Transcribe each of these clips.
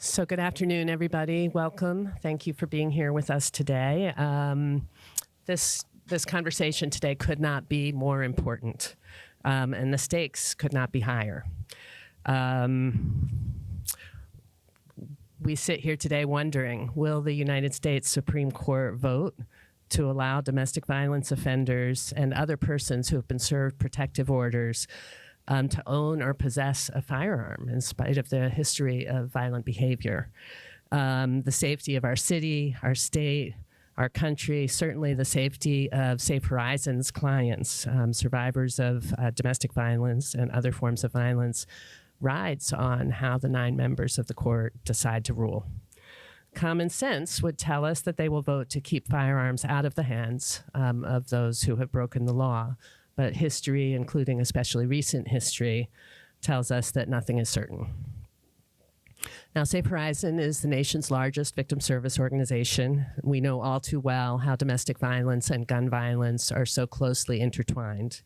So good afternoon, everybody. Welcome. Thank you for being here with us today. This conversation today could not be more important, and the stakes could not be higher. We sit here today wondering, will the United States Supreme Court vote to allow domestic violence offenders and other persons who have been served protective orders to own or possess a firearm in spite of the history of violent behavior? The safety of our city, our state, our country, certainly the safety of Safe Horizons clients, survivors of domestic violence and other forms of violence, rides on how the 9 members of the court decide to rule. Common sense would tell us that they will vote to keep firearms out of the hands of those who have broken the law. But history, including especially recent history, tells us that nothing is certain. Now, Safe Horizon is the nation's largest victim service organization. We know all too well how domestic violence and gun violence are so closely intertwined.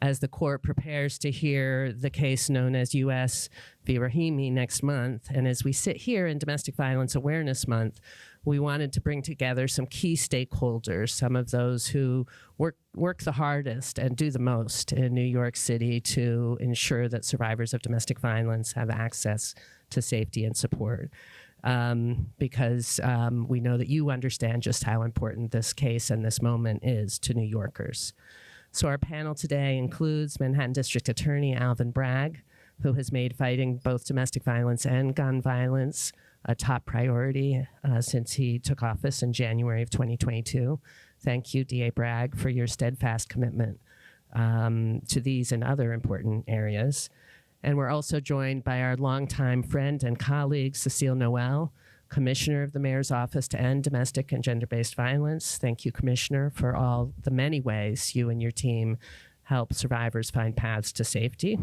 As the court prepares to hear the case known as U.S. v. Rahimi next month, and as we sit here in Domestic Violence Awareness Month, we wanted to bring together some key stakeholders, some of those who work the hardest and do the most in New York City to ensure that survivors of domestic violence have access to safety and support. Because we know that you understand just how important this case and this moment is to New Yorkers. So our panel today includes Manhattan District Attorney Alvin Bragg, who has made fighting both domestic violence and gun violence a top priority since he took office in January of 2022. Thank you, DA Bragg, for your steadfast commitment to these and other important areas. And we're also joined by our longtime friend and colleague, Cecile Noel, Commissioner of the Mayor's Office to End Domestic and Gender-Based Violence. Thank you, Commissioner, for all the many ways you and your team help survivors find paths to safety.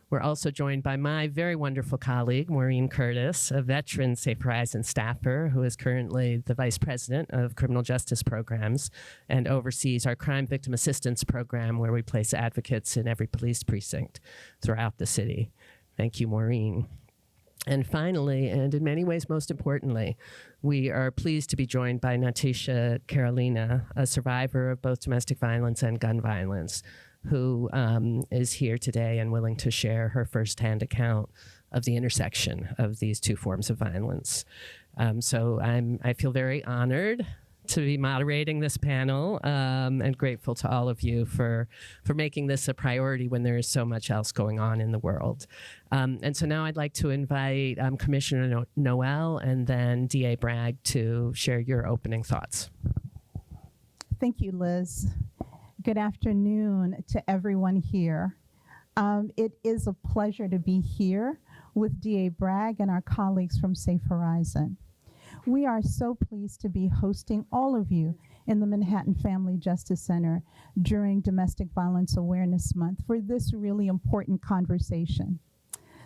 We're also joined by my very wonderful colleague, Maureen Curtis, a veteran Safe Horizon staffer who is currently the Vice President of Criminal Justice Programs and oversees our Crime Victim Assistance Program, where we place advocates in every police precinct throughout the city. Thank you, Maureen. And finally, and in many ways most importantly, we are pleased to be joined by Natasha Carolina, a survivor of both domestic violence and gun violence, who is here today and willing to share her firsthand account of the intersection of these two forms of violence. So I feel very honored to be moderating this panel and grateful to all of you for making this a priority when there is so much else going on in the world. And so now I'd like to invite Commissioner Noel and then DA Bragg to share your opening thoughts. Thank you, Liz. Good afternoon to everyone here. It is a pleasure to be here with DA Bragg and our colleagues from Safe Horizon. We are so pleased to be hosting all of you in the Manhattan Family Justice Center during Domestic Violence Awareness Month for this really important conversation.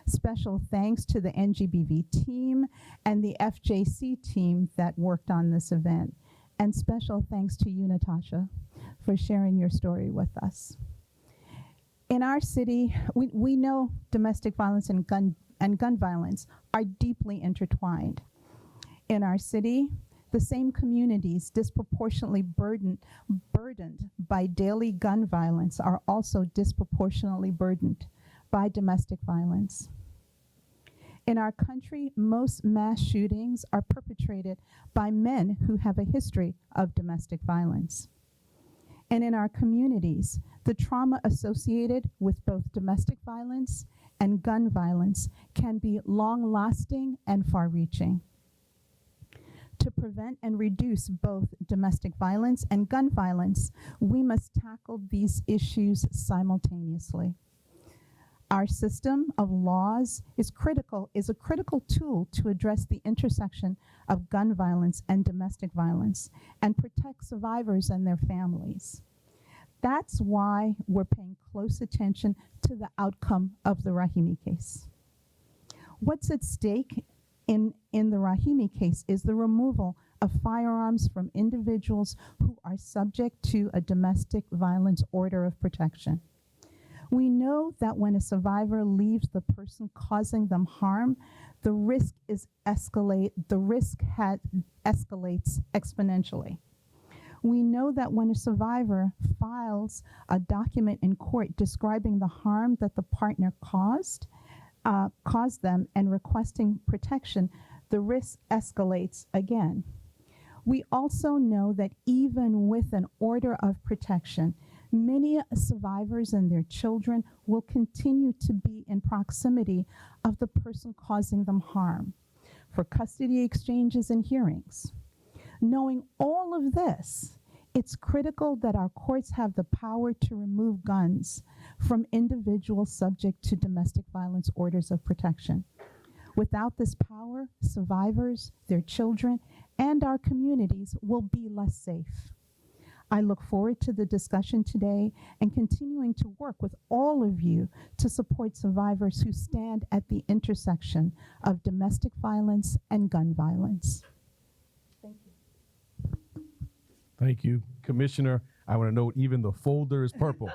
Special thanks to the ENDGBV team and the FJC team that worked on this event. And special thanks to you, Natasha, for sharing your story with us. In our city, we know domestic violence and gun violence are deeply intertwined. In our city, the same communities disproportionately burdened by daily gun violence are also disproportionately burdened by domestic violence. In our country, most mass shootings are perpetrated by men who have a history of domestic violence. And in our communities, the trauma associated with both domestic violence and gun violence can be long-lasting and far-reaching. To prevent and reduce both domestic violence and gun violence, we must tackle these issues simultaneously. Our system of laws is a critical tool to address the intersection of gun violence and domestic violence and protect survivors and their families. That's why we're paying close attention to the outcome of the Rahimi case. What's at stake in the Rahimi case is the removal of firearms from individuals who are subject to a domestic violence order of protection. We know that when a survivor leaves the person causing them harm, the risk escalates exponentially. We know that when a survivor files a document in court describing the harm that the partner caused them and requesting protection, the risk escalates again. We also know that even with an order of protection, many survivors and their children will continue to be in proximity of the person causing them harm for custody exchanges and hearings. Knowing all of this, it's critical that our courts have the power to remove guns from individuals subject to domestic violence orders of protection. Without this power, survivors, their children, and our communities will be less safe. I look forward to the discussion today and continuing to work with all of you to support survivors who stand at the intersection of domestic violence and gun violence. Thank you. Thank you, Commissioner. I want to note even the folder is purple.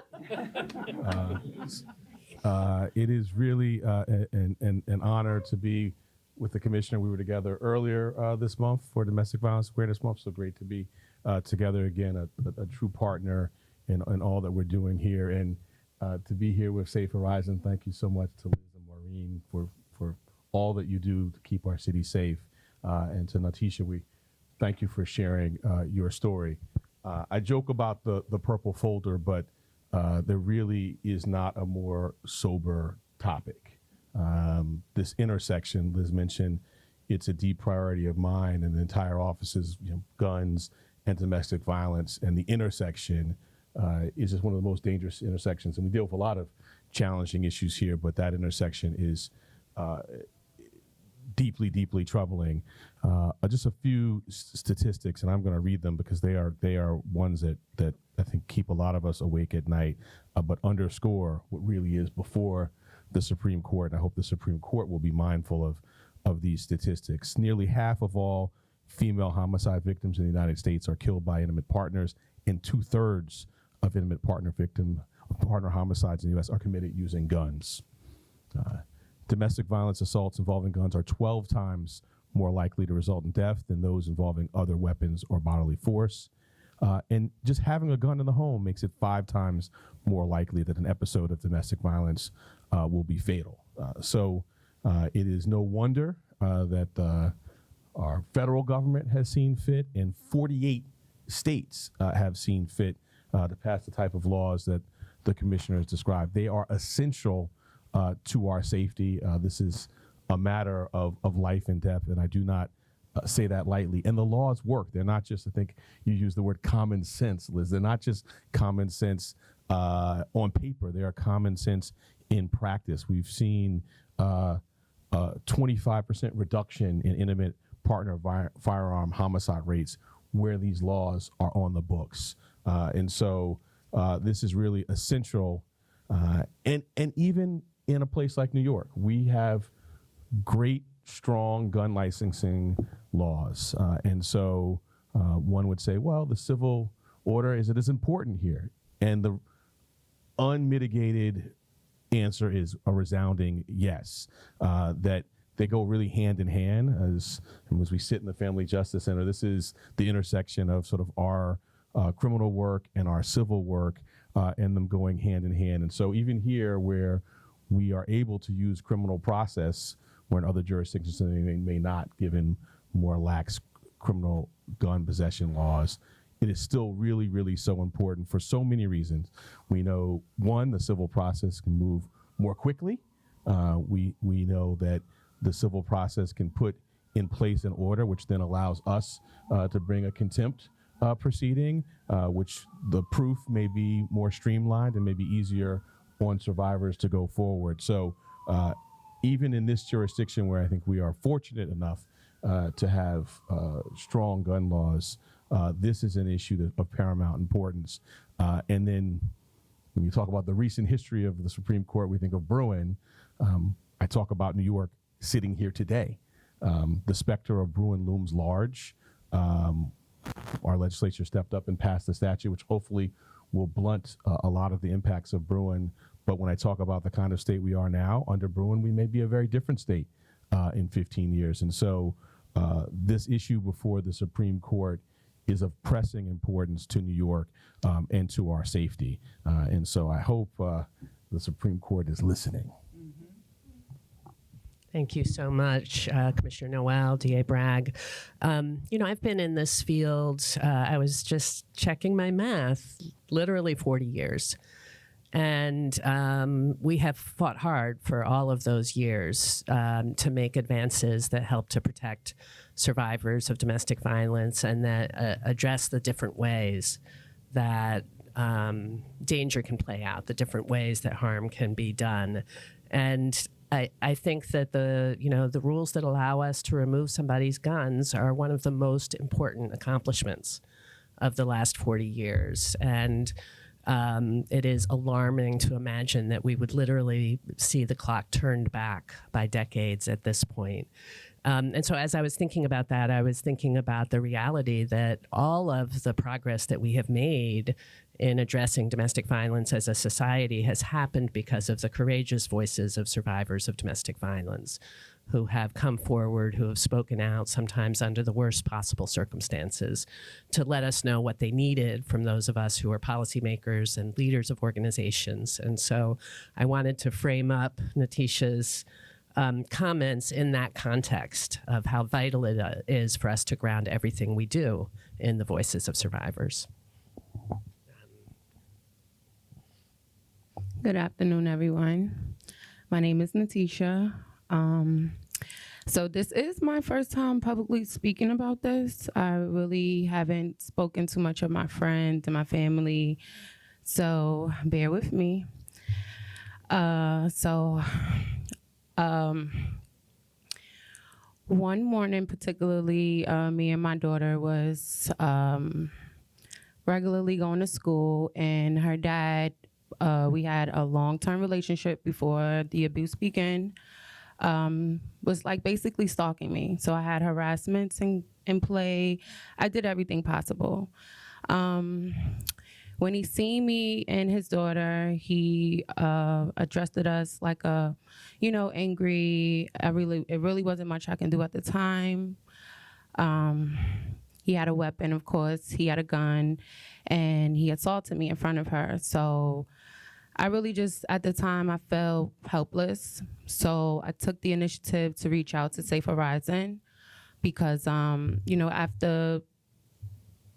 It is really an honor to be with the Commissioner. We were together earlier this month for Domestic Violence Awareness Month, so great to be together again, a true partner in all that we're doing here. And to be here with Safe Horizon, thank you so much to Liz and Maureen for all that you do to keep our city safe. And to Natisha, we thank you for sharing your story. I joke about the purple folder, but there really is not a more sober topic. This intersection, Liz mentioned, it's a deep priority of mine and the entire office's, guns and domestic violence, and the intersection is just one of the most dangerous intersections. And we deal with a lot of challenging issues here, but that intersection is deeply, deeply troubling. Just a few statistics, and I'm going to read them because they are ones that I think keep a lot of us awake at night, but underscore what really is before the Supreme Court. And I hope the Supreme Court will be mindful of these statistics. Nearly half of all female homicide victims in the United States are killed by intimate partners, and 2/3 of intimate partner homicides in the U.S. are committed using guns. Domestic violence assaults involving guns are 12 times more likely to result in death than those involving other weapons or bodily force. And just having a gun in the home makes it 5 times more likely that an episode of domestic violence will be fatal. So it is no wonder that our federal government has seen fit, and 48 states have seen fit to pass the type of laws that the commissioner has described. They are essential to our safety. This is a matter of life and death, and I do not say that lightly. And the laws work. They're not just, I think you used the word common sense, Liz. They're not just common sense on paper. They are common sense in practice. We've seen 25% reduction in intimate partner firearm homicide rates where these laws are on the books. And so this is really essential. And even in a place like New York, we have great, strong gun licensing laws. And so one would say, well, the civil order, is it as important here? And the unmitigated answer is a resounding yes, that they go really hand in hand. As we sit in the Family Justice Center, this is the intersection of sort of our criminal work and our civil work, and them going hand in hand. And so even here where we are able to use criminal process, where in other jurisdictions they may not, given more lax criminal gun possession laws, it is still really, really so important for so many reasons. We know, one, the civil process can move more quickly. We know that the civil process can put in place an order, which then allows us to bring a contempt proceeding, which the proof may be more streamlined and may be easier on survivors to go forward. So even in this jurisdiction where I think we are fortunate enough to have strong gun laws, this is an issue of paramount importance. And then when you talk about the recent history of the Supreme Court, we think of Bruen. I talk about New York sitting here today. The specter of Bruen looms large. Our legislature stepped up and passed the statute, which hopefully will blunt a lot of the impacts of Bruen. But when I talk about the kind of state we are now, under Bruen, we may be a very different state in 15 years. And so this issue before the Supreme Court is of pressing importance to New York and to our safety. And so I hope the Supreme Court is listening. Thank you so much, Commissioner Noel, DA Bragg. I've been in this field, I was just checking my math, literally 40 years. And we have fought hard for all of those years to make advances that help to protect survivors of domestic violence and that address the different ways that danger can play out, the different ways that harm can be done. And I think that the rules that allow us to remove somebody's guns are one of the most important accomplishments of the last 40 years. And it is alarming to imagine that we would literally see the clock turned back by decades at this point. And so as I was thinking about that, I was thinking about the reality that all of the progress that we have made in addressing domestic violence as a society has happened because of the courageous voices of survivors of domestic violence who have come forward, who have spoken out, sometimes under the worst possible circumstances, to let us know what they needed from those of us who are policymakers and leaders of organizations. And so I wanted to frame up Natisha's comments in that context of how vital it is for us to ground everything we do in the voices of survivors. Good afternoon, everyone. My name is Natisha. So this is my first time publicly speaking about this. I really haven't spoken to much of my friends and my family, so bear with me. One morning particularly, me and my daughter was regularly going to school, and her dad, we had a long-term relationship before the abuse began, was like basically stalking me. So I had harassments in play. I did everything possible. When he seen me and his daughter, he addressed us like a, angry. It really wasn't much I can do at the time. He had a weapon, of course. He had a gun, and he assaulted me in front of her. So I really just, at the time, I felt helpless. So I took the initiative to reach out to Safe Horizon because, after,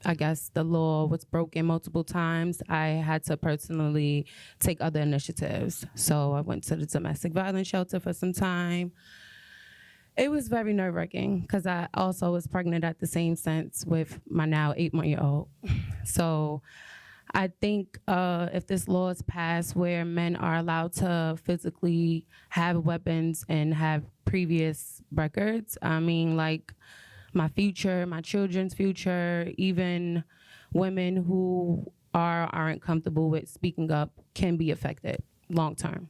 I guess, the law was broken multiple times, I had to personally take other initiatives. So I went to the domestic violence shelter for some time. It was very nerve-wracking because I also was pregnant at the same sense with my now 8-month-old. So I think if this law is passed where men are allowed to physically have weapons and have previous records, I mean, like my future, my children's future, even women who aren't comfortable with speaking up can be affected long term.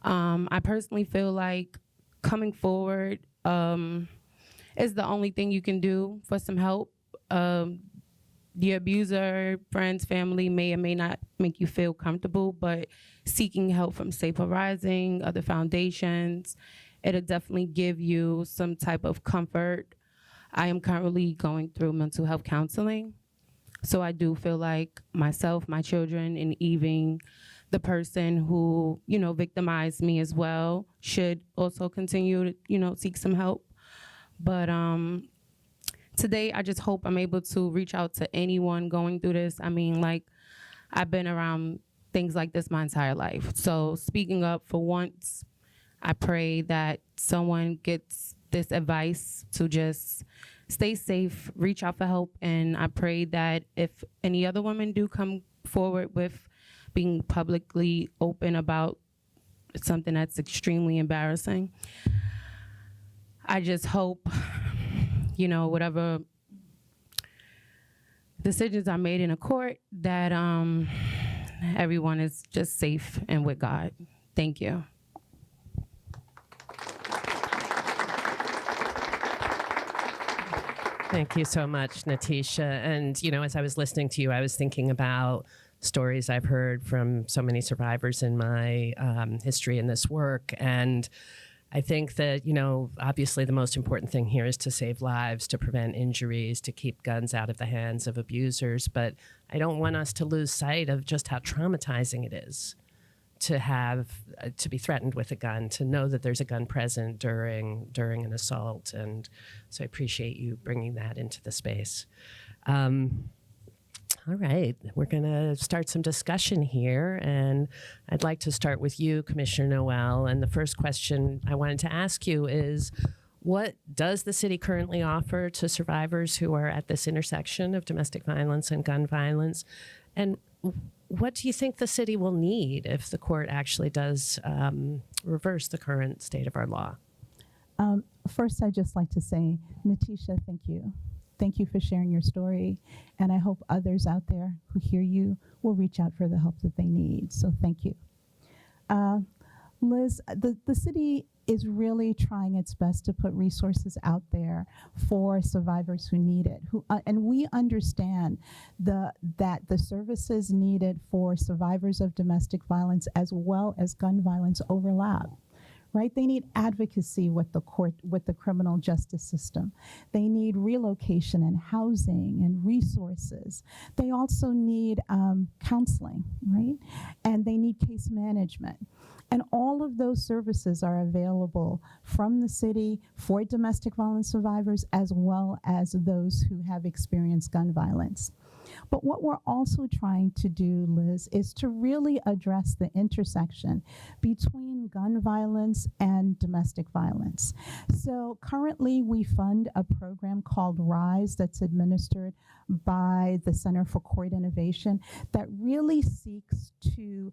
I personally feel like coming forward is the only thing you can do for some help. The abuser, friends, family may or may not make you feel comfortable, but seeking help from Safe Horizon, other foundations, it'll definitely give you some type of comfort. I am currently going through mental health counseling, so I do feel like myself, my children, and even the person who, victimized me as well should also continue to, seek some help. But today, I just hope I'm able to reach out to anyone going through this. I mean, like, I've been around things like this my entire life. So speaking up for once, I pray that someone gets this advice to just stay safe, reach out for help, and I pray that if any other women do come forward with being publicly open about something that's extremely embarrassing, I just hope, whatever decisions are made in a court, that everyone is just safe and with God. Thank you. Thank you so much, Natisha. And, as I was listening to you, I was thinking about stories I've heard from so many survivors in my history in this work. And I think that, obviously the most important thing here is to save lives, to prevent injuries, to keep guns out of the hands of abusers. But I don't want us to lose sight of just how traumatizing it is to have to be threatened with a gun, to know that there's a gun present during an assault. And so I appreciate you bringing that into the space. All right, we're going to start some discussion here, and I'd like to start with you, Commissioner Noel. And the first question I wanted to ask you is, what does the city currently offer to survivors who are at this intersection of domestic violence and gun violence? And what do you think the city will need if the court actually does reverse the current state of our law? First, I'd just like to say, Natisha, thank you. Thank you for sharing your story, and I hope others out there who hear you will reach out for the help that they need. So thank you. Liz, the city is really trying its best to put resources out there for survivors who need it. And we understand that the services needed for survivors of domestic violence as well as gun violence overlap. Right? They need advocacy with the court, with the criminal justice system. They need relocation and housing and resources. They also need counseling, right? And they need case management. And all of those services are available from the city for domestic violence survivors as well as those who have experienced gun violence. But what we're also trying to do, Liz, is to really address the intersection between gun violence and domestic violence. So currently we fund a program called RISE that's administered by the Center for Court Innovation that really seeks to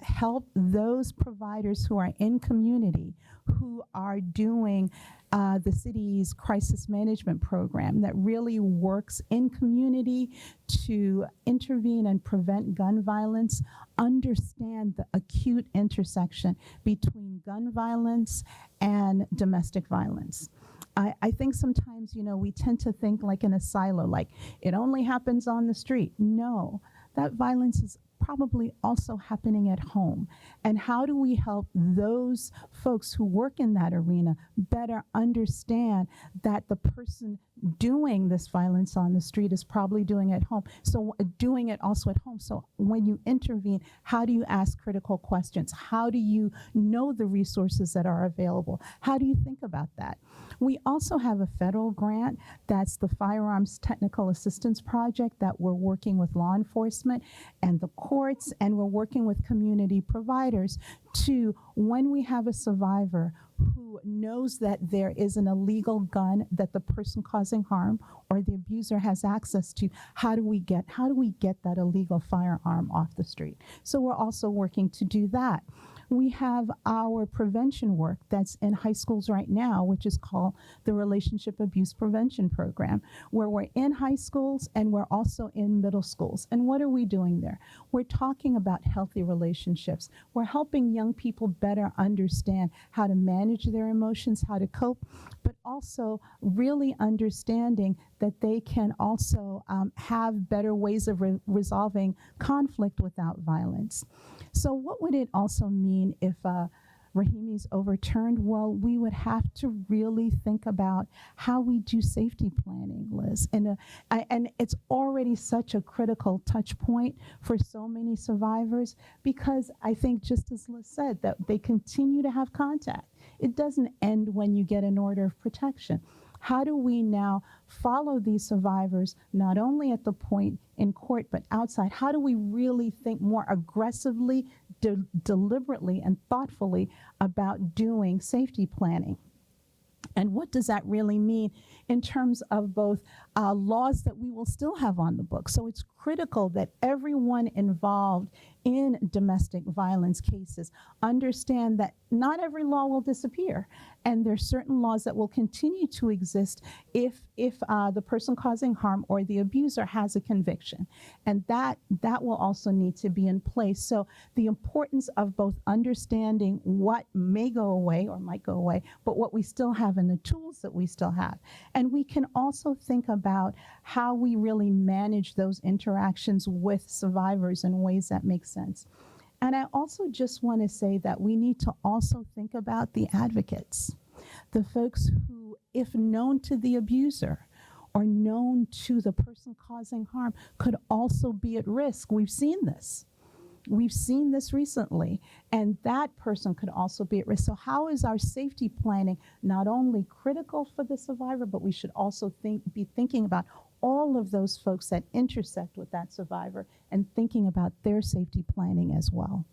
help those providers who are in community who are doing the city's crisis management program that really works in community to intervene and prevent gun violence, understand the acute intersection between gun violence and domestic violence. I think sometimes, we tend to think like in a silo, like it only happens on the street. No, that violence is probably also happening at home. And how do we help those folks who work in that arena better understand that the person doing this violence on the street is probably doing it at home? So doing it also at home. So when you intervene, how do you ask critical questions? How do you know the resources that are available? How do you think about that? We also have a federal grant that's the Firearms Technical Assistance Project that we're working with law enforcement and the courts, and we're working with community providers to, when we have a survivor who knows that there is an illegal gun that the person causing harm or the abuser has access to, how do we get that illegal firearm off the street? So we're also working to do that. We have our prevention work that's in high schools right now, which is called the Relationship Abuse Prevention Program, where we're in high schools and we're also in middle schools. And what are we doing there? We're talking about healthy relationships. We're helping young people better understand how to manage their emotions, how to cope, but also really understanding that they can also have better ways of resolving conflict without violence. So what would it also mean if Rahimi's overturned? Well, we would have to really think about how we do safety planning, Liz. And it's already such a critical touch point for so many survivors, because I think, just as Liz said, that they continue to have contact. It doesn't end when you get an order of protection. How do we now follow these survivors, not only at the point in court, but outside? How do we really think more aggressively, deliberately, and thoughtfully about doing safety planning? And what does that really mean in terms of both laws that we will still have on the books? So it's critical that everyone involved in domestic violence cases understand that not every law will disappear. And there's certain laws that will continue to exist if the person causing harm or the abuser has a conviction. And that will also need to be in place. So the importance of both understanding what may go away or might go away, but what we still have and the tools that we still have. And we can also think about how we really manage those interactions with survivors in ways that make sense. And I also just want to say that we need to also think about the advocates, the folks who, if known to the abuser or known to the person causing harm, could also be at risk. We've seen this. We've seen this recently, and that person could also be at risk. So how is our safety planning not only critical for the survivor, but we should also be thinking about all of those folks that intersect with that survivor and thinking about their safety planning as well.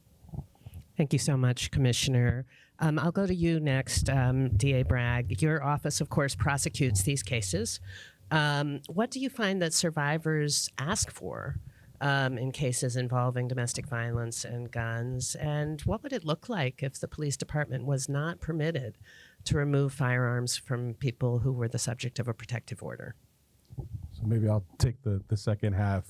Thank you so much, Commissioner. I'll go to you next, DA Bragg. Your office, of course, prosecutes these cases. What do you find that survivors ask for in cases involving domestic violence and guns? And what would it look like if the police department was not permitted to remove firearms from people who were the subject of a protective order? So maybe I'll take the second half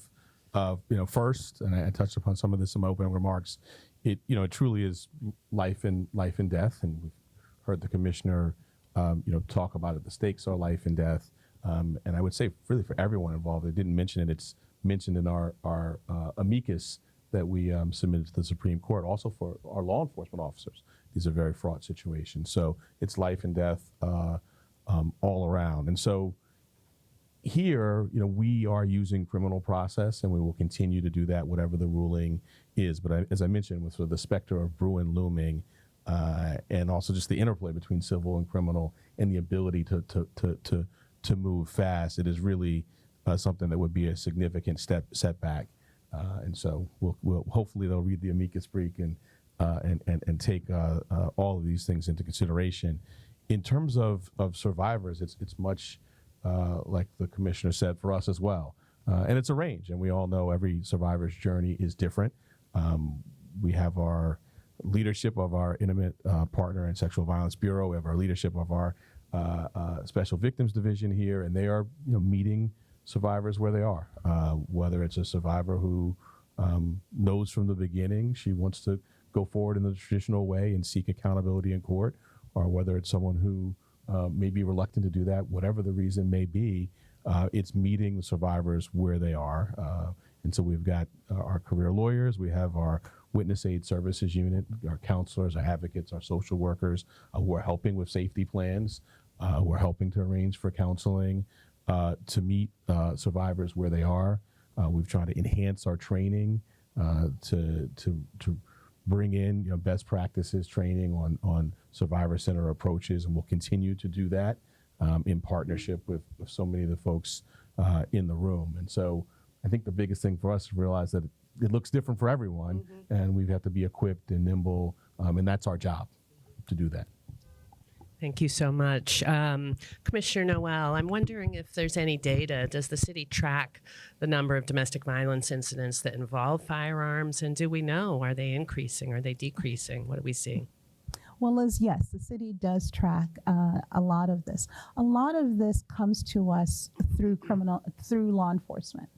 of, first, and I touched upon some of this in my opening remarks. It truly is life and death, and we've heard the commissioner, talk about it. The stakes are life and death, and I would say really for everyone involved. I didn't mention it. It's mentioned in our amicus that we submitted to the Supreme Court, also for our law enforcement officers. These are very fraught situations. So it's life and death all around. And so here, we are using criminal process, and we will continue to do that, whatever the ruling is. But as I mentioned, with sort of the specter of Bruin looming, and also just the interplay between civil and criminal, and the ability to move fast, it is really something that would be a significant setback. And so we'll hopefully they'll read the amicus brief and take all of these things into consideration. In terms of survivors, it's much like the commissioner said, for us as well. And it's a range, and we all know every survivor's journey is different. We have our leadership of our Intimate Partner and Sexual Violence Bureau. We have our leadership of our Special Victims Division here, and they are meeting survivors where they are, whether it's a survivor who knows from the beginning she wants to go forward in the traditional way and seek accountability in court, or whether it's someone who may be reluctant to do that, whatever the reason may be. It's meeting the survivors where they are. And so we've got our career lawyers, we have our witness aid services unit, our counselors, our advocates, our social workers who are helping with safety plans, who are helping to arrange for counseling, to meet survivors where they are. We've tried to enhance our training to bring in best practices training on survivor-centered approaches, and we'll continue to do that in partnership with so many of the folks in the room. And so I think the biggest thing for us is to realize that it looks different for everyone, and we have to be equipped and nimble, and that's our job to do that. Thank you so much. Commissioner Noel, I'm wondering if there's any data. Does the city track the number of domestic violence incidents that involve firearms? And do we know, are they increasing? Are they decreasing? What do we see? Well, Liz, yes, the city does track a lot of this. A lot of this comes to us through law enforcement.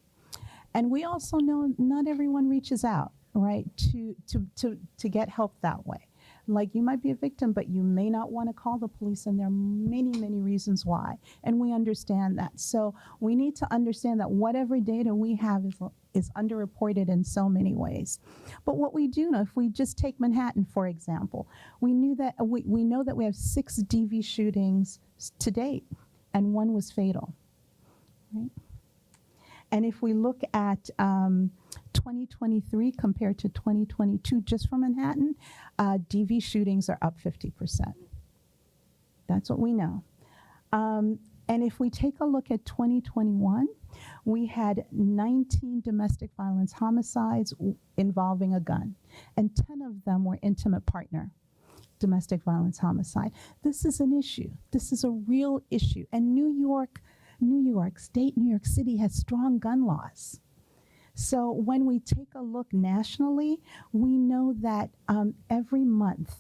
And we also know not everyone reaches out, right, to get help that way. Like, you might be a victim, but you may not want to call the police, and there are many, many reasons why. And we understand that. So we need to understand that whatever data we have is underreported in so many ways. But what we do know, if we just take Manhattan, for example, we know that we have 6 DV shootings to date, and 1 was fatal, right? And if we look at 2023 compared to 2022, just for Manhattan, DV shootings are up 50%. That's what we know. And if we take a look at 2021, we had 19 domestic violence homicides involving a gun, and 10 of them were intimate partner domestic violence homicide. This is an issue. This is a real issue. And New York City has strong gun laws. So when we take a look nationally, we know that every month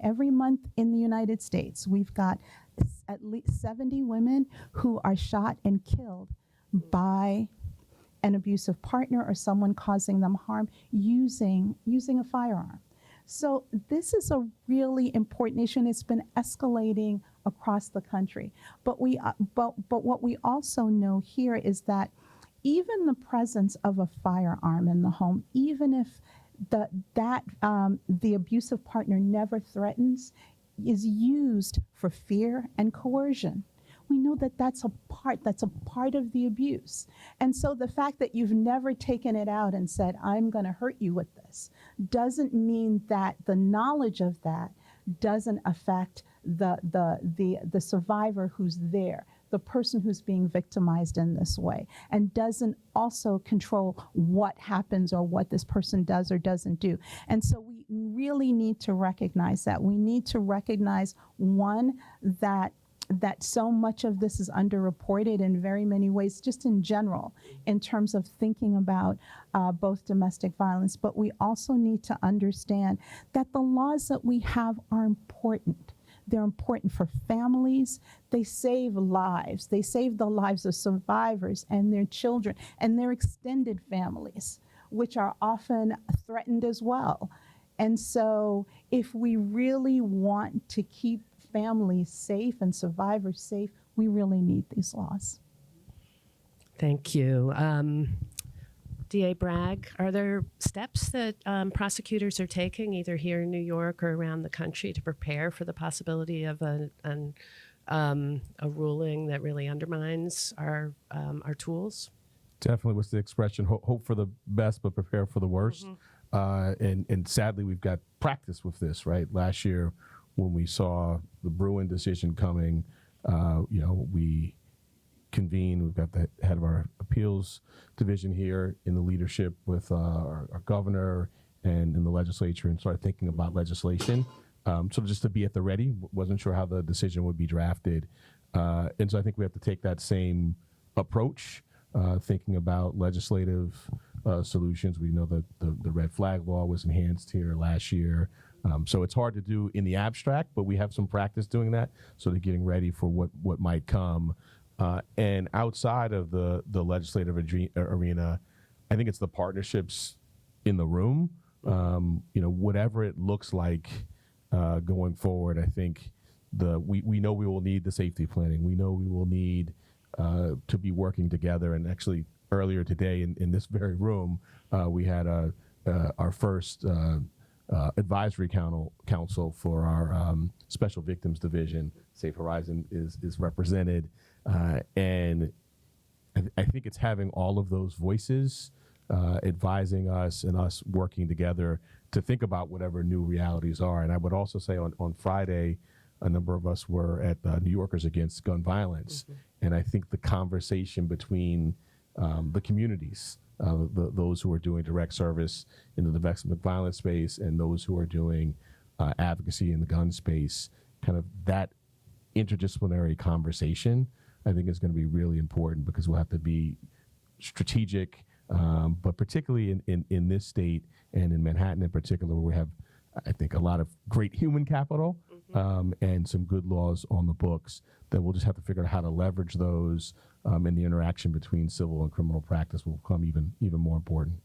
in the United States, we've got at least 70 women who are shot and killed by an abusive partner or someone causing them harm using a firearm. So this is a really important issue, and it's been escalating across the country. But what we also know here is that even the presence of a firearm in the home, even if the abusive partner never threatens is used for fear and coercion. We know that that's a part of the abuse. And so the fact that you've never taken it out and said, I'm going to hurt you with this, doesn't mean that the knowledge of that doesn't affect the survivor who's there, the person who's being victimized in this way, and doesn't also control what happens or what this person does or doesn't do. And so we really need to recognize that. We need to recognize, one, that so much of this is underreported in very many ways, just in general, in terms of thinking about both domestic violence. But we also need to understand that the laws that we have are important. They're important for families. They save lives. They save the lives of survivors and their children and their extended families, which are often threatened as well. And so if we really want to keep families safe and survivors safe, we really need these laws. Thank you. DA Bragg, are there steps that prosecutors are taking either here in New York or around the country to prepare for the possibility of a ruling that really undermines our tools? Definitely. What's the expression? Hope for the best, but prepare for the worst. And sadly, we've got practice with this, right? Last year, when we saw the Bruin decision coming, we convened. We've got the head of our appeals division here in the leadership with our governor and in the legislature, and started thinking about legislation. So just to be at the ready, wasn't sure how the decision would be drafted. And so I think we have to take that same approach, thinking about legislative solutions. We know that the red flag law was enhanced here last year. So it's hard to do in the abstract, but we have some practice doing that, so they're getting ready for what might come. And outside of the legislative arena, I think it's the partnerships in the room. Whatever it looks like going forward, I think we know we will need the safety planning. We know we will need to be working together. And actually, earlier today in this very room, we had our first advisory council for our special victims division. Safe Horizon is represented. And I think it's having all of those voices advising us and us working together to think about whatever new realities are. And I would also say on Friday, a number of us were at New Yorkers Against Gun Violence. And I think the conversation between the communities, those who are doing direct service in the domestic violence space and those who are doing advocacy in the gun space, kind of that interdisciplinary conversation, I think is going to be really important, because we'll have to be strategic, but particularly in this state and in Manhattan in particular, where we have, I think, a lot of great human capital and some good laws on the books, that we'll just have to figure out how to leverage those, and the interaction between civil and criminal practice will become even more important.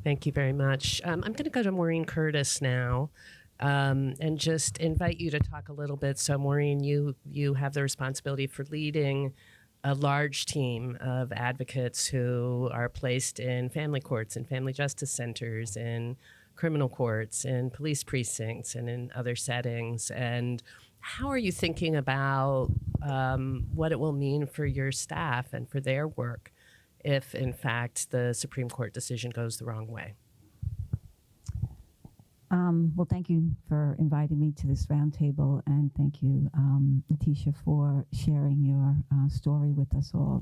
Thank you very much. I'm going to go to Maureen Curtis now. And just invite you to talk a little bit. So Maureen, you have the responsibility for leading a large team of advocates who are placed in family courts and family justice centers, in criminal courts, in police precincts, and in other settings. And how are you thinking about what it will mean for your staff and for their work if, in fact, the Supreme Court decision goes the wrong way? Well, thank you for inviting me to this roundtable, and thank you, Letitia, for sharing your story with us all.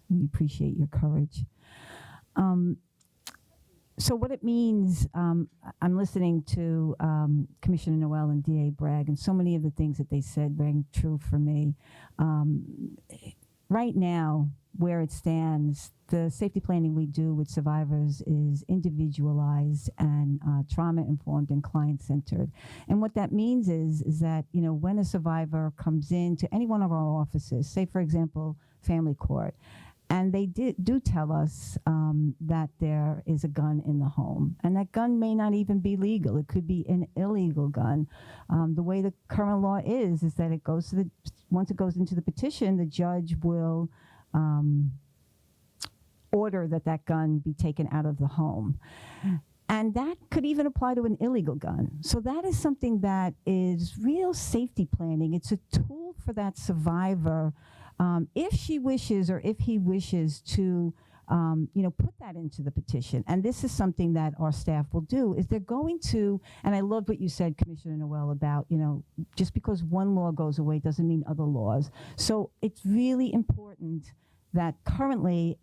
We appreciate your courage. So what it means, I'm listening to Commissioner Noel and DA Bragg, and so many of the things that they said rang true for me. Right now, where it stands, the safety planning we do with survivors is individualized and trauma-informed and client-centered. And what that means is that, when a survivor comes into any one of our offices, say, for example, family court, and they do tell us that there is a gun in the home, and that gun may not even be legal. It could be an illegal gun. The way the current law is that it goes to once it goes into the petition, the judge will order that gun be taken out of the home. And that could even apply to an illegal gun. So that is something that is real safety planning. It's a tool for that survivor, if she wishes or if he wishes to put that into the petition. And this is something that our staff will do, is they're going to, and I love what you said, Commissioner Noel, about, just because one law goes away doesn't mean other laws. So it's really important that currently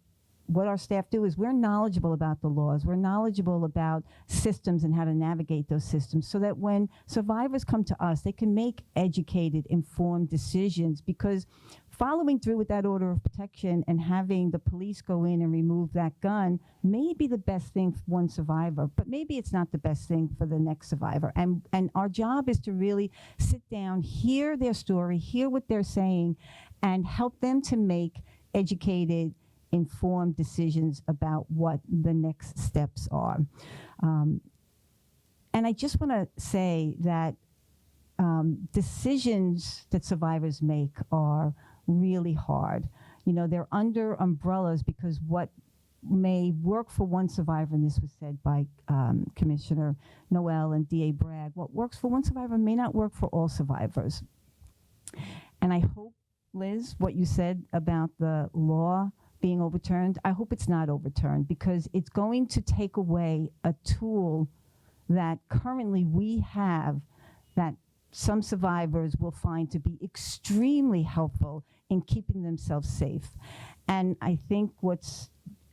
what our staff do is we're knowledgeable about the laws, we're knowledgeable about systems and how to navigate those systems, so that when survivors come to us, they can make educated, informed decisions, because following through with that order of protection and having the police go in and remove that gun may be the best thing for one survivor, but maybe it's not the best thing for the next survivor. And our job is to really sit down, hear their story, hear what they're saying, and help them to make educated, informed decisions about what the next steps are. And I just want to say that decisions that survivors make are really hard. They're under umbrellas, because what may work for one survivor, and this was said by Commissioner Noel and DA Bragg, what works for one survivor may not work for all survivors. And I hope, Liz, what you said about the law being overturned, I hope it's not overturned, because it's going to take away a tool that currently we have that some survivors will find to be extremely helpful in keeping themselves safe. And I think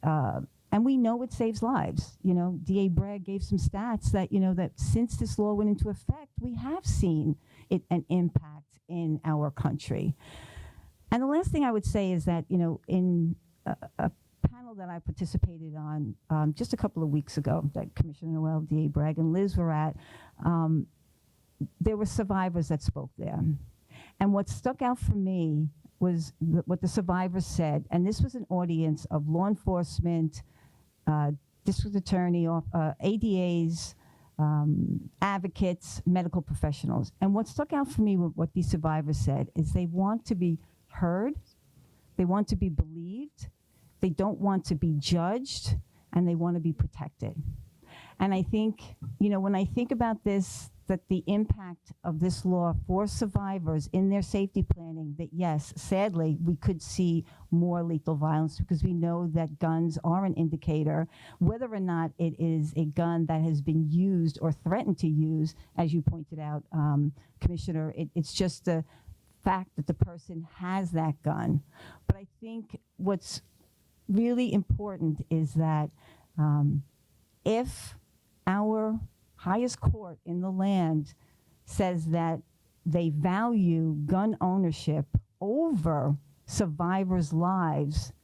and we know it saves lives. DA Bragg gave some stats that, that since this law went into effect, we have seen an impact in our country. And the last thing I would say is that, in a panel that I participated on just a couple of weeks ago, that Commissioner Noel, DA Bragg, and Liz were at, there were survivors that spoke there. And what stuck out for me was what the survivors said, and this was an audience of law enforcement, district attorney, ADAs, advocates, medical professionals. And what stuck out for me, what these survivors said, is they want to be heard, they want to be believed, they don't want to be judged, and they want to be protected. And I think, when I think about this, that the impact of this law for survivors in their safety planning, that yes, sadly, we could see more lethal violence, because we know that guns are an indicator, whether or not it is a gun that has been used or threatened to use, as you pointed out, Commissioner, it's just the fact that the person has that gun. But I think what's really important is that if our highest court in the land says that they value gun ownership over survivors' lives,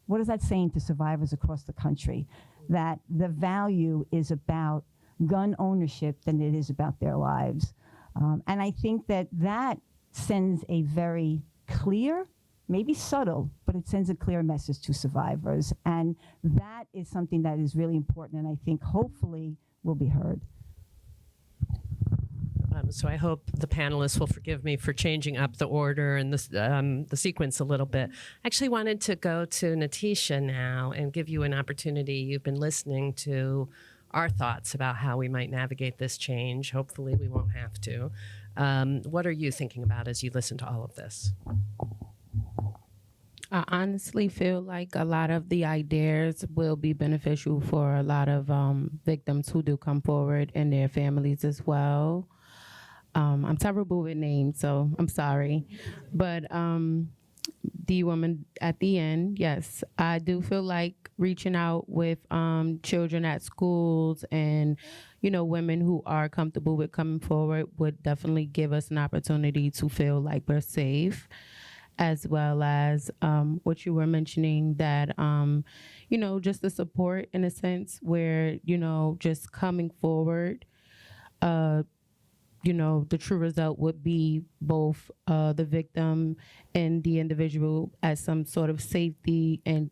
what is that saying to survivors across the country? That the value is about gun ownership than it is about their lives. And I think that sends a very clear, maybe subtle, but it sends a clear message to survivors. And that is something that is really important, and I think hopefully will be heard. So I hope the panelists will forgive me for changing up the order and the sequence a little bit. I actually wanted to go to Natisha now and give you an opportunity. You've been listening to our thoughts about how we might navigate this change. Hopefully we won't have to. What are you thinking about as you listen to all of this? I honestly feel like a lot of the ideas will be beneficial for a lot of victims who do come forward and their families as well. I'm terrible with names, so I'm sorry. But the woman at the end, yes, I do feel like reaching out with children at schools and, women who are comfortable with coming forward would definitely give us an opportunity to feel like we're safe, as well as what you were mentioning, that, just the support in a sense where, just coming forward, the true result would be both the victim and the individual as some sort of safety, and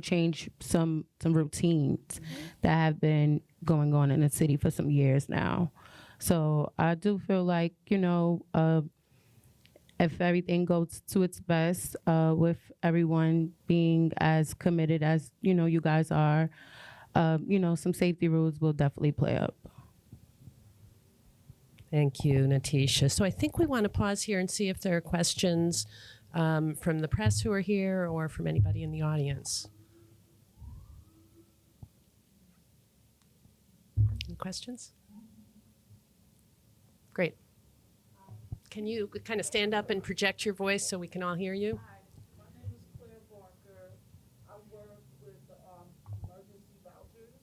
change some routines that have been going on in the city for some years now. So I do feel like, if everything goes to its best, with everyone being as committed as, you guys are, some safety rules will definitely play up. Thank you, Natisha. So I think we want to pause here and see if there are questions from the press who are here or from anybody in the audience. Any questions? Great. Can you kind of stand up and project your voice so we can all hear you? Hi, my name is Claire Barker. I work with emergency vouchers,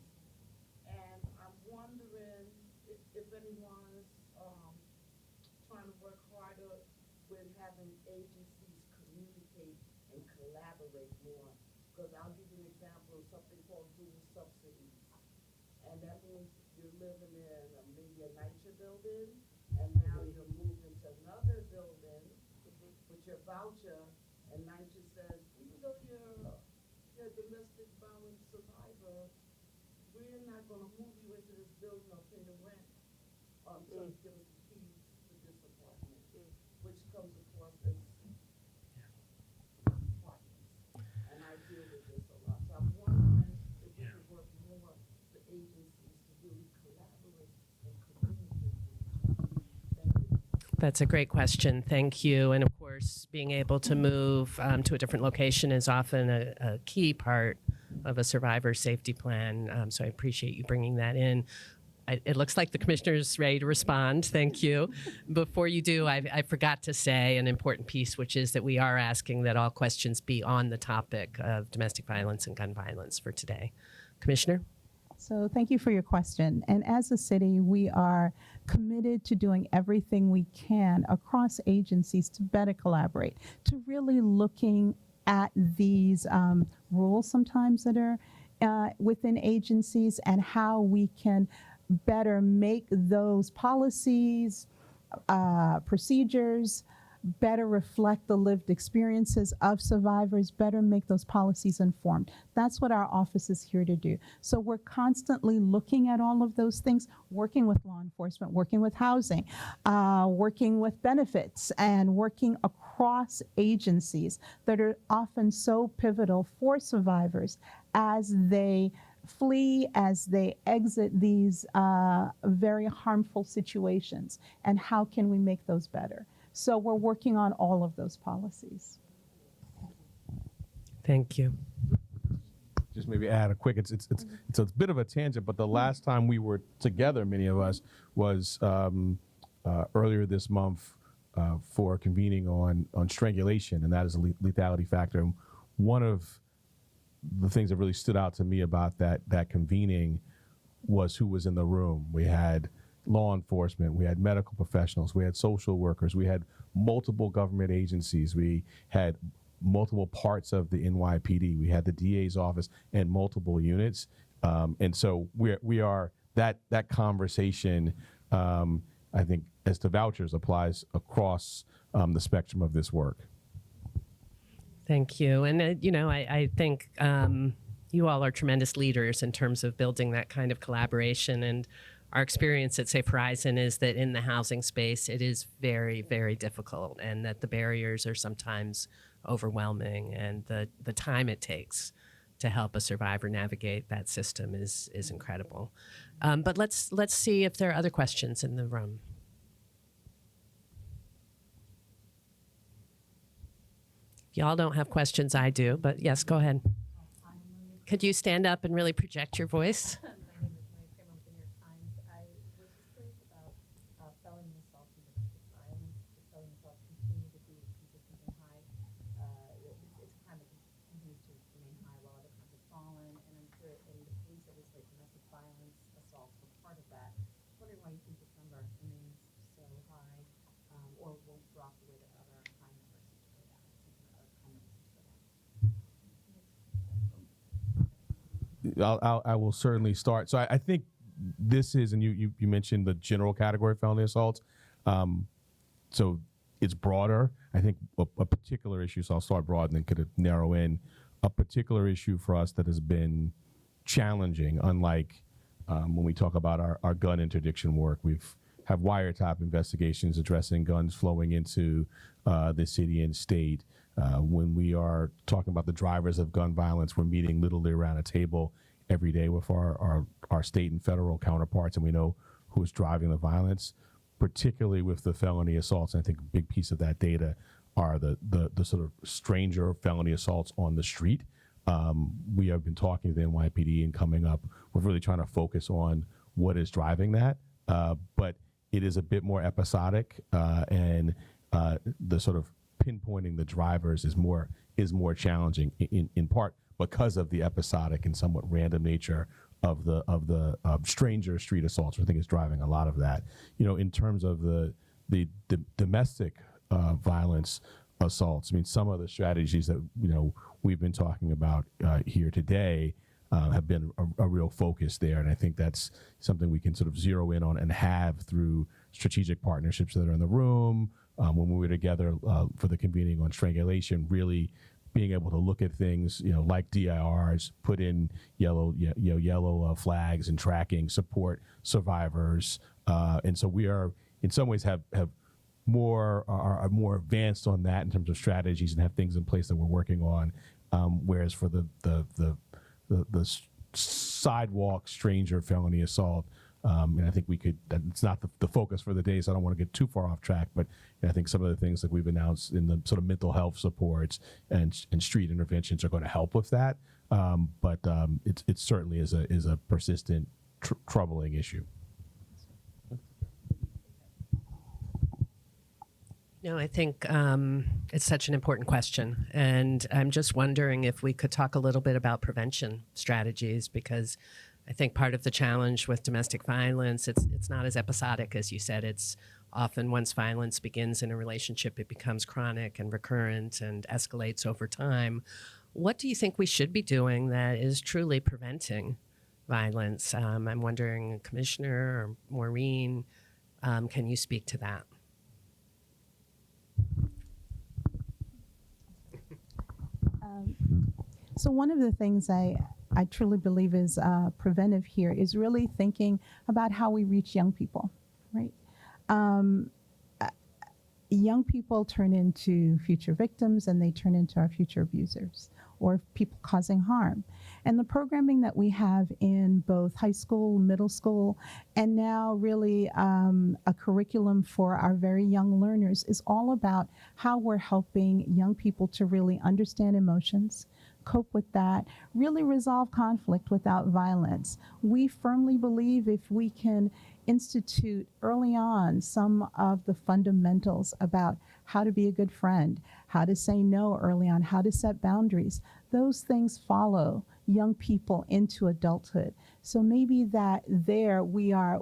and I'm wondering if anyone's trying to work harder with having agencies communicate and collaborate more. Because I'll give you an example of something called dual subsidies. And that means you're living in maybe a NYCHA building, and now you're moving to another building with your voucher, and NYCHA says, even though you're a domestic violence survivor, we're not going to move you into this building or pay the rent until you give us the keys to this apartment, which comes across as apartments. And I deal with this a lot. So I'm wondering if we could work more with the agencies to really collaborate and communicate with each other. Thank you. That's a great question. Thank you. And of course, being able to move to a different location is often a key part of a survivor safety plan. So I appreciate you bringing that in. It looks like the commissioner's ready to respond. Thank you. Before you do, I forgot to say an important piece, which is that we are asking that all questions be on the topic of domestic violence and gun violence for today. Commissioner? So thank you for your question. And as a city, we are committed to doing everything we can across agencies to better collaborate, to really looking at these rules sometimes that are within agencies and how we can better make those policies, procedures, better reflect the lived experiences of survivors, better make those policies informed. That's what our office is here to do. So we're constantly looking at all of those things, working with law enforcement, working with housing, working with benefits, and working across agencies that are often so pivotal for survivors as they flee, as they exit these very harmful situations, and how can we make those better? So we're working on all of those policies. Thank you. Just maybe add a quick, it's a bit of a tangent, but the last time we were together, many of us, was earlier this month for convening on strangulation, and that is a lethality factor. And one of the things that really stood out to me about that convening was who was in the room. We had law enforcement, we had medical professionals, we had social workers, we had multiple government agencies, we had multiple parts of the NYPD, we had the DA's office and multiple units. And so we are that conversation, I think, as to vouchers, applies across the spectrum of this work. Thank you. And, I think you all are tremendous leaders in terms of building that kind of collaboration. And our experience at Safe Horizon is that in the housing space, it is very, very difficult, and that the barriers are sometimes overwhelming, and the time it takes to help a survivor navigate that system is incredible. But let's see if there are other questions in the room. If y'all don't have questions, I do, but yes, go ahead. Could you stand up and really project your voice? Felony assault and domestic violence. The felony assaults continue to be consistently high. It's a crime that continues to remain high while other crimes have fallen. And I'm sure in the police oversight, domestic violence assaults were part of that. I'm wondering why you think this number remains so high, or won't drop the way that other crime numbers seem to go down. I will certainly start. So I think this is, and you mentioned the general category of felony assaults. So it's broader. I think a particular issue, so I'll start broad and then could narrow in. A particular issue for us that has been challenging, unlike when we talk about our gun interdiction work. We've have wiretap investigations addressing guns flowing into the city and state. When we are talking about the drivers of gun violence, we're meeting literally around a table every day with our state and federal counterparts, and we know who is driving the violence, particularly with the felony assaults. And I think a big piece of that data are the sort of stranger felony assaults on the street. We have been talking to the NYPD, and coming up, we're really trying to focus on what is driving that. But it is a bit more episodic, and the sort of pinpointing the drivers is more challenging in part because of the episodic and somewhat random nature of the stranger street assaults. I think is driving a lot of that. In terms of the domestic violence assaults, I mean, some of the strategies that we've been talking about here today have been a real focus there, and I think that's something we can sort of zero in on and have through strategic partnerships that are in the room. When we were together for the convening on strangulation, really being able to look at things, like DIRs, put in yellow flags and tracking, support survivors, and so we are in some ways are more advanced on that in terms of strategies and have things in place that we're working on. Whereas for the sidewalk stranger felony assault, and I think it's not the focus for the day, so I don't want to get too far off track, but I think some of the things that we've announced in the sort of mental health supports and street interventions are going to help with that. But it certainly is a persistent, troubling issue. No, I think it's such an important question. And I'm just wondering if we could talk a little bit about prevention strategies, because I think part of the challenge with domestic violence, it's not as episodic as you said. It's often once violence begins in a relationship, it becomes chronic and recurrent and escalates over time. What do you think we should be doing that is truly preventing violence? I'm wondering, Commissioner or Maureen, can you speak to that? So one of the things I truly believe is preventive here is really thinking about how we reach young people, right? Young people turn into future victims, and they turn into our future abusers or people causing harm. And the programming that we have in both high school, middle school, and now really a curriculum for our very young learners is all about how we're helping young people to really understand emotions, cope with that, really resolve conflict without violence. We firmly believe if we can institute early on some of the fundamentals about how to be a good friend, how to say no early on, how to set boundaries, those things follow young people into adulthood. So maybe that there we are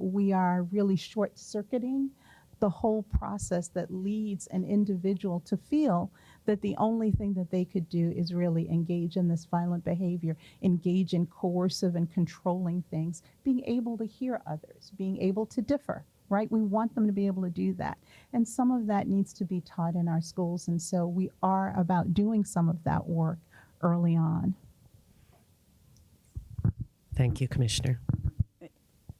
really short-circuiting the whole process that leads an individual to feel that the only thing that they could do is really engage in this violent behavior, engage in coercive and controlling things, being able to hear others, being able to differ, right? We want them to be able to do that. And some of that needs to be taught in our schools. And so we are about doing some of that work early on. Thank you, Commissioner.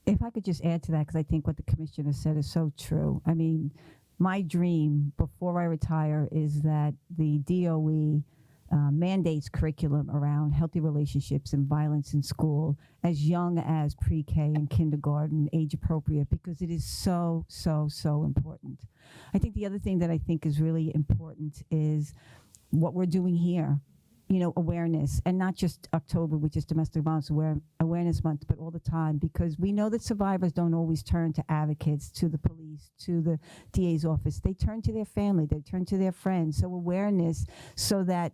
If I could just add to that, because I think what the commissioner said is so true. I mean, my dream before I retire is that the DOE mandates curriculum around healthy relationships and violence in school as young as pre-K and kindergarten, age appropriate, because it is so, so, so important. I think the other thing that I think is really important is what we're doing here. Awareness, and not just October, which is Domestic Violence Awareness Month, but all the time, because we know that survivors don't always turn to advocates, to the police, to the DA's office. They turn to their family, they turn to their friends. So awareness, so that,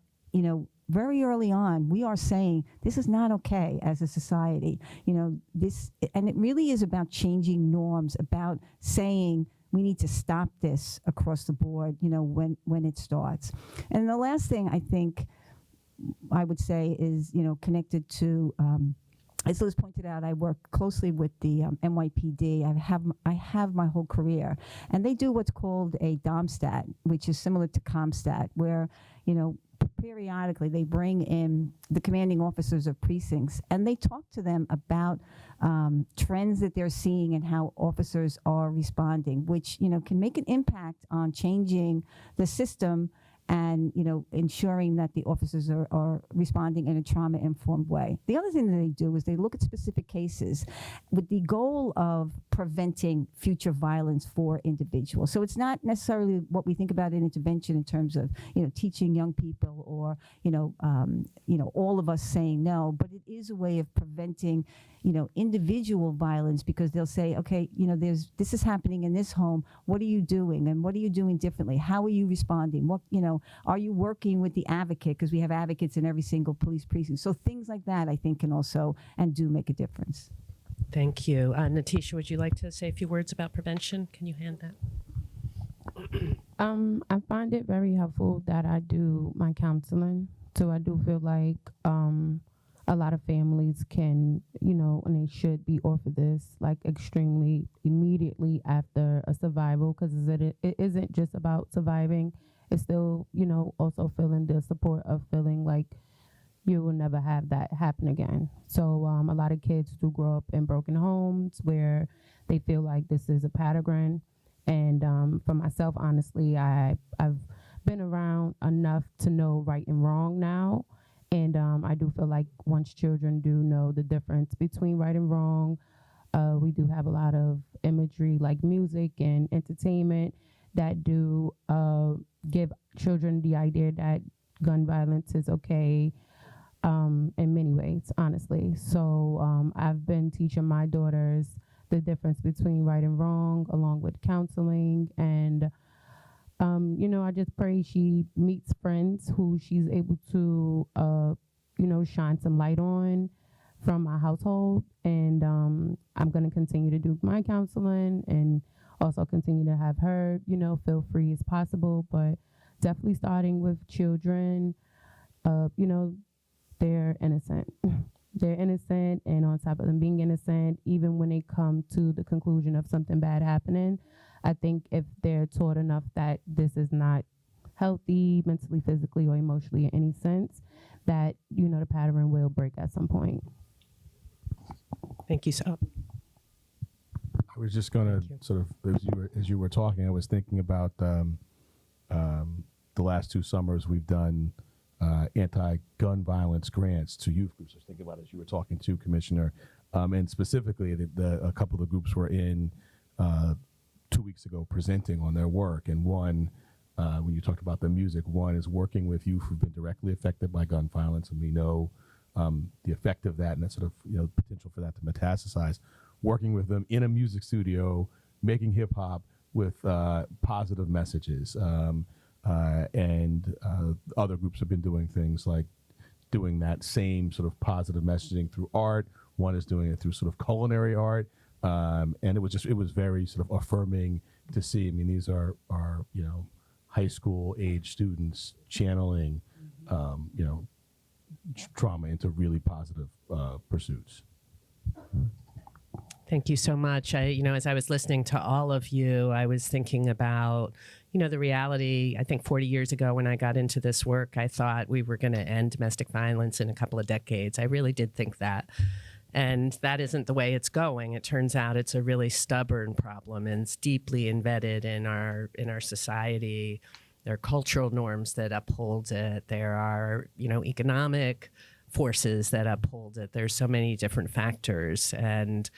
very early on, we are saying this is not okay as a society. And it really is about changing norms, about saying we need to stop this across the board, when it starts. And the last thing I think I would say is, connected to, as Liz pointed out, I work closely with the NYPD. I have my whole career, and they do what's called a DOMSTAT, which is similar to COMSTAT, where, periodically they bring in the commanding officers of precincts, and they talk to them about trends that they're seeing and how officers are responding, which, can make an impact on changing the system and, ensuring that the officers are responding in a trauma-informed way. The other thing that they do is they look at specific cases with the goal of preventing future violence for individuals. So it's not necessarily what we think about in intervention in terms of, teaching young people or, all of us saying no, but it is a way of preventing, individual violence, because they'll say, okay, this is happening in this home. What are you doing? And what are you doing differently? How are you responding? What, are you working with the advocate? Because we have advocates in every single police precinct. So things like that, I think, can also and do make a difference. Thank you. Natisha, would you like to say a few words about prevention? Can you hand that? I find it very helpful that I do my counseling. So I do feel like a lot of families can, and they should be offered this like extremely immediately after a survival, because it isn't just about surviving. It's still, also feeling the support of feeling like you will never have that happen again. So a lot of kids do grow up in broken homes where they feel like this is a pattern. And for myself, honestly, I've been around enough to know right and wrong now. And I do feel like once children do know the difference between right and wrong, we do have a lot of imagery like music and entertainment that do give children the idea that gun violence is okay in many ways, honestly. So I've been teaching my daughters the difference between right and wrong, along with counseling. And, I just pray she meets friends who she's able to, shine some light on from my household. And I'm going to continue to do my counseling and also continue to have her, feel free as possible. But definitely starting with children, they're innocent. They're innocent, and on top of them being innocent, even when they come to the conclusion of something bad happening, I think if they're taught enough that this is not healthy mentally, physically, or emotionally in any sense, that, the pattern will break at some point. Thank you. So, I was just going to sort of, as you were talking, I was thinking about the last 2 summers we've done anti-gun violence grants to youth groups. I was thinking about it as you were talking to Commissioner, and specifically a couple of the groups were in 2 weeks ago presenting on their work. And one, when you talked about the music, one is working with youth who've been directly affected by gun violence, and we know the effect of that and that sort of potential for that to metastasize. Working with them in a music studio, making hip hop with positive messages. And other groups have been doing things like doing that same sort of positive messaging through art. One is doing it through sort of culinary art. And it was very sort of affirming to see. I mean, these are high school age students channeling, trauma into really positive pursuits. thank you so much. As I was listening to all of you, I was thinking about, the reality. I think 40 years ago when I got into this work, I thought we were going to end domestic violence in a couple of decades. I really did think that. And that isn't the way it's going. It turns out it's a really stubborn problem, and it's deeply embedded in our society. There are cultural norms that uphold it. There are, economic forces that uphold it. There's so many different factors, and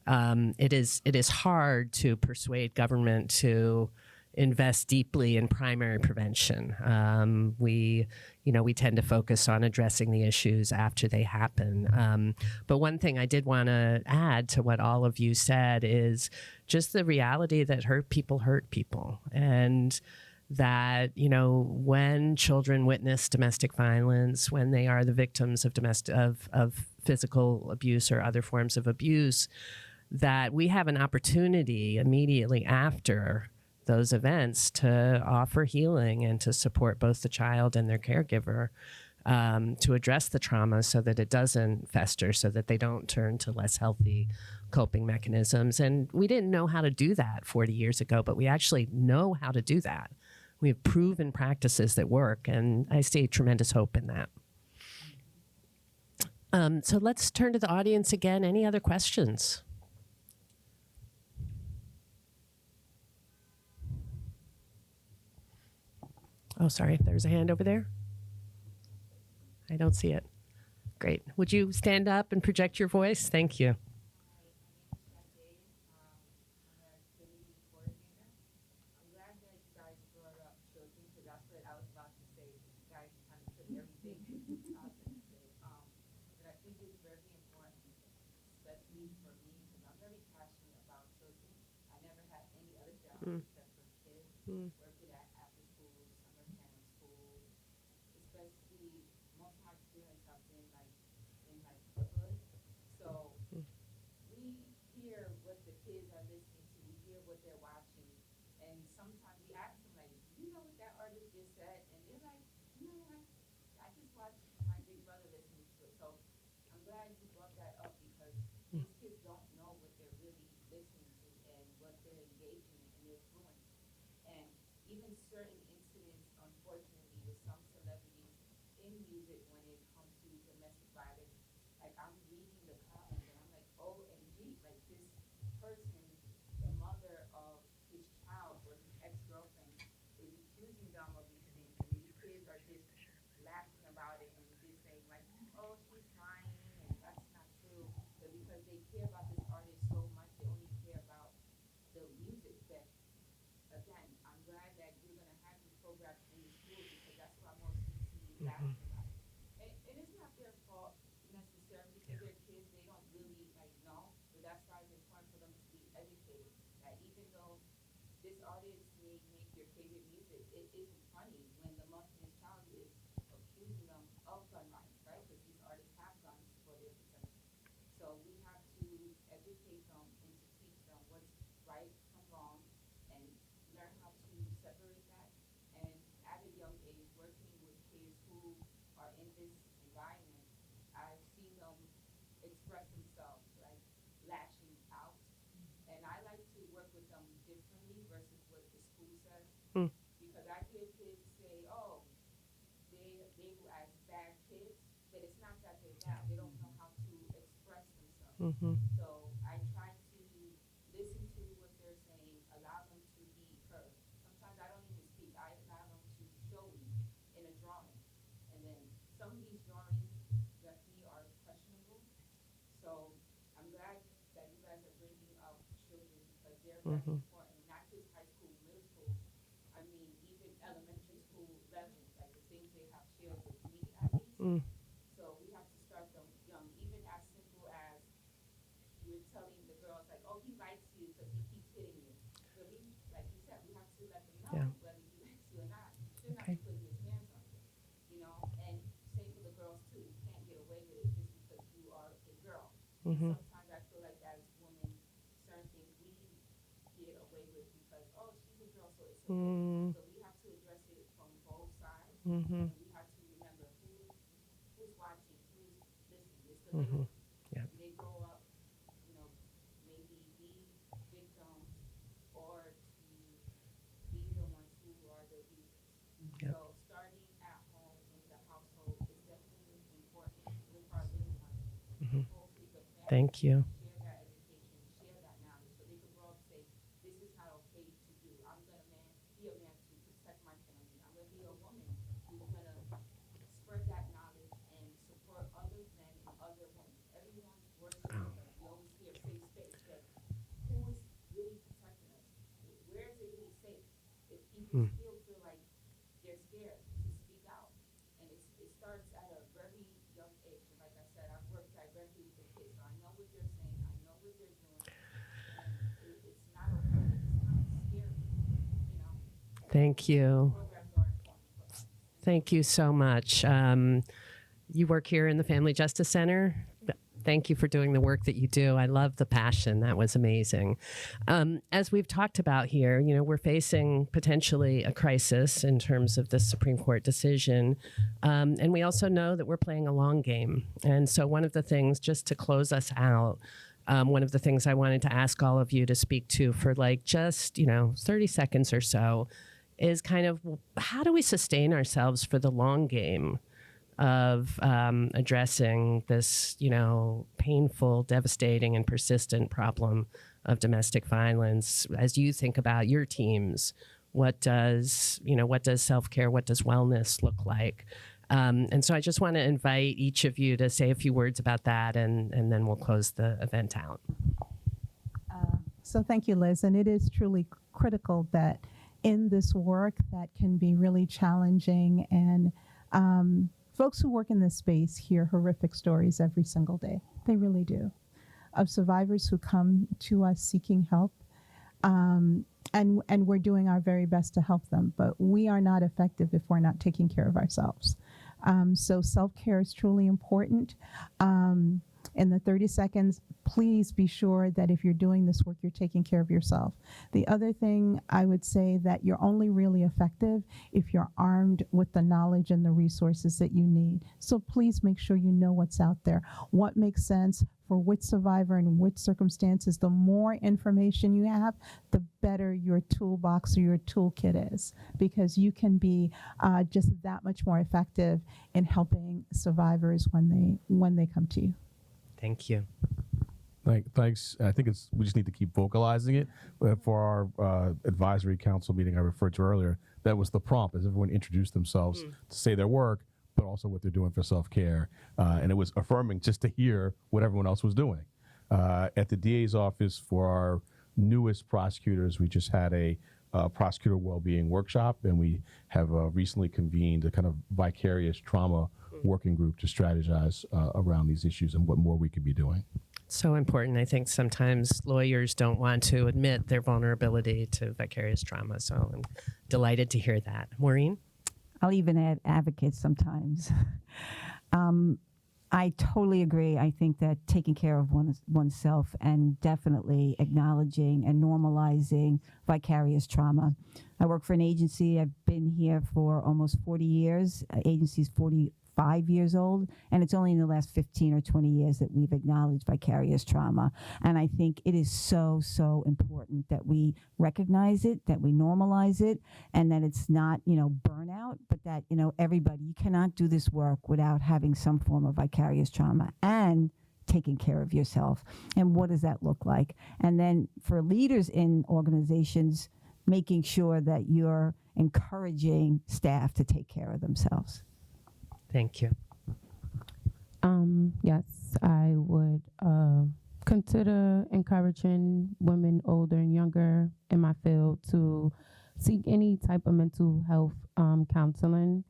it is hard to persuade government to invest deeply in primary prevention. We tend to focus on addressing the issues after they happen. But one thing I did want to add to what all of you said is just the reality that hurt people, and that, when children witness domestic violence, when they are the victims of physical abuse or other forms of abuse, that we have an opportunity immediately after those events to offer healing and to support both the child and their caregiver, to address the trauma so that it doesn't fester, so that they don't turn to less healthy coping mechanisms. And we didn't know how to do that 40 years ago, but we actually know how to do that. We have proven practices that work, and I see tremendous hope in that. So let's turn to the audience again. Any other questions? Oh, sorry. There's a hand over there. I don't see it. Great. Would you stand up and project your voice? Thank you. I'm glad that you guys brought up children because that's what I was about to say. You guys kind of took everything out of it. But I think it's very important, especially for me, because I'm very passionate about children. I never had any other job except for kids. Working at after school, summer camp, school, especially most of my experience I've been like in like the hood. So we hear what the kids are listening to, we hear what they're watching, and sometimes we ask them like, "Do you know what that artist just said?" And they're like, "No, I just watched my big brother listening to it." So I'm glad you brought that up because these kids don't know what they're really listening to and what they're engaging in and their influence. And even certain incidents, unfortunately, with some celebrities in music when it comes to domestic violence, like I'm reading the comments and I'm like, OMG, like this person, the mother of his child or his ex-girlfriend is accusing them of these things and these kids are just laughing about it and just saying like, oh, she's lying and that's not true. But because they care about this artist so much, they only care about the music. But again, I'm glad that you're gonna have these programs in the schools because that's what most see laughing about. And it's not their fault necessarily because they're kids, they don't really like know, but that's why it's important for them to be educated. That even though this artist may make your favorite music, it isn't funny when the mother of his child is accusing them of gun violence, right? Because these artists have guns for their protection. So we have to educate them and to teach them what's right from wrong and learn how to separate that. And at a young age, working with kids who are in this environment, I've seen them express themselves, like lashing out. And I like to work with them differently versus what the school says. Because I hear kids say, oh, they were as bad kids, but it's not that they're bad. They don't know how to express themselves. So I try to listen to what they're saying, allow them to be heard. Sometimes I don't even speak. I allow them to show me in a drawing. And then some of these drawings definitely are questionable. So I'm glad that you guys are bringing up children because they're very important, not just high school, middle school. I mean, even elementary school level, like the things they have shared with me at least. So we have to start them young, even as simple as you're telling the girls like, oh, he likes you because he keeps hitting you. So we, like you said, we have to let them know whether he likes you or not. He should not be putting his hands on you, you know. And same for the girls too. You can't get away with it just because you are a girl. Sometimes I feel like as women, certain things we get away with because oh, she's a girl, so it's okay. So we have to address it from both sides. And we have to remember who's watching, who's listening. It's the little they grow up, you know, maybe be victims or to be the ones who are the abusers. So starting at home in the household is definitely important with our little ones. Hopefully the parents Thank you. share that education, share that knowledge so they can grow up and say, this is not okay to do. I'm gonna be a man to protect my family. I'm gonna be a woman who's gonna spread that knowledge and support other men and other women. Everyone's voice is different. We always hear safe space, but who is really protecting us? Where is it really safe? If people still feel like they're scared to speak out, and it starts at a very young age. And like I said, I've worked directly with the kids, so I know what they're saying, I know what they're doing, and it's not okay. It's kind of scary, you know. Thank you. Programs are important for us. Thank you so much. You work here in the Family Justice Center. Thank you for doing the work that you do. I love the passion. That was amazing. As we've talked about here, you know, we're facing potentially a crisis in terms of the Supreme Court decision. And we also know that we're playing a long game. And so one of the things, just to close us out, one of the things I wanted to ask all of you to speak to for like just, 30 seconds or so is kind of how do we sustain ourselves for the long game of addressing this, painful, devastating, and persistent problem of domestic violence. As you think about your teams, what does self-care, what does wellness look like? And so I just want to invite each of you to say a few words about that, and then we'll close the event out. So thank you, Liz. And it is truly critical that in this work that can be really challenging, and folks who work in this space hear horrific stories every single day. They really do, of survivors who come to us seeking help. And we're doing our very best to help them, but we are not effective if we're not taking care of ourselves. So self-care is truly important. In the 30 seconds, please be sure that if you're doing this work, you're taking care of yourself. The other thing I would say that you're only really effective if you're armed with the knowledge and the resources that you need. So please make sure you know what's out there, what makes sense for which survivor and which circumstances. The more information you have, the better your toolbox or your toolkit is, because you can be just that much more effective in helping survivors when they come to you. Thank you. Thanks. I think we just need to keep vocalizing it. For our advisory council meeting I referred to earlier, that was the prompt, as everyone introduced themselves to say their work, but also what they're doing for self-care. And it was affirming just to hear what everyone else was doing. At the DA's office, for our newest prosecutors, we just had a prosecutor well-being workshop, and we have recently convened a kind of vicarious trauma working group to strategize around these issues and what more we could be doing. So important. I think sometimes lawyers don't want to admit their vulnerability to vicarious trauma. So I'm delighted to hear that. Maureen? I'll even add advocates sometimes. I totally agree. I think that taking care of oneself and definitely acknowledging and normalizing vicarious trauma. I work for an agency. I've been here for almost 40 years. Agency's 45 years old, and it's only in the last 15 or 20 years that we've acknowledged vicarious trauma. And I think it is so, so important that we recognize it, that we normalize it, and that it's not, burnout, but that, everybody, you cannot do this work without having some form of vicarious trauma and taking care of yourself. And what does that look like? And then for leaders in organizations, making sure that you're encouraging staff to take care of themselves. Thank you. Yes, I would consider encouraging women older and younger in my field to seek any type of mental health counseling.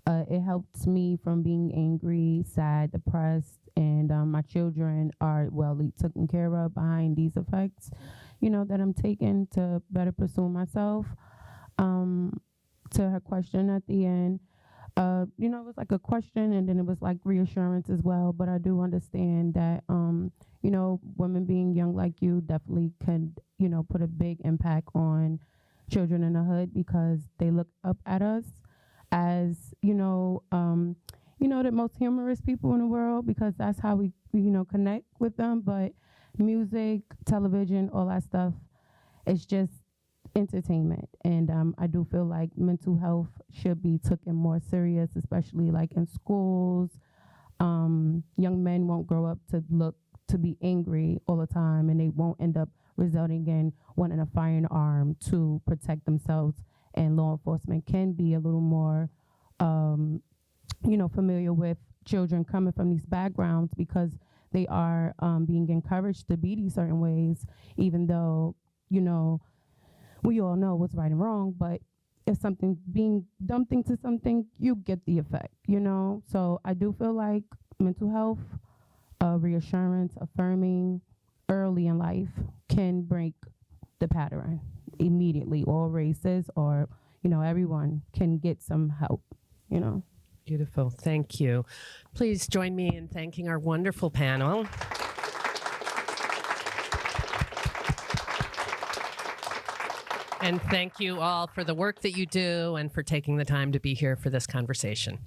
It helps me from being angry, sad, depressed, and my children are well taken care of behind these effects, that I'm taking to better pursue myself. To her question at the end, it was like a question, and then it was like reassurance as well. But I do understand that, women being young like you definitely can, put a big impact on children in the hood, because they look up at us as, the most humorous people in the world, because that's how we, connect with them. But music, television, all that stuff, it's just entertainment. And I do feel like mental health should be taken more serious, especially like in schools. Young men won't grow up to be angry all the time, and they won't end up resulting in wanting a firearm to protect themselves. And law enforcement can be a little more, familiar with children coming from these backgrounds, because they are being encouraged to be these certain ways, even though, we all know what's right and wrong. But if something being dumped into something, you get the effect, So I do feel like mental health, reassurance, affirming early in life can break the pattern immediately. All races, or, everyone can get some help, Beautiful. Thank you. Please join me in thanking our wonderful panel. And thank you all for the work that you do and for taking the time to be here for this conversation.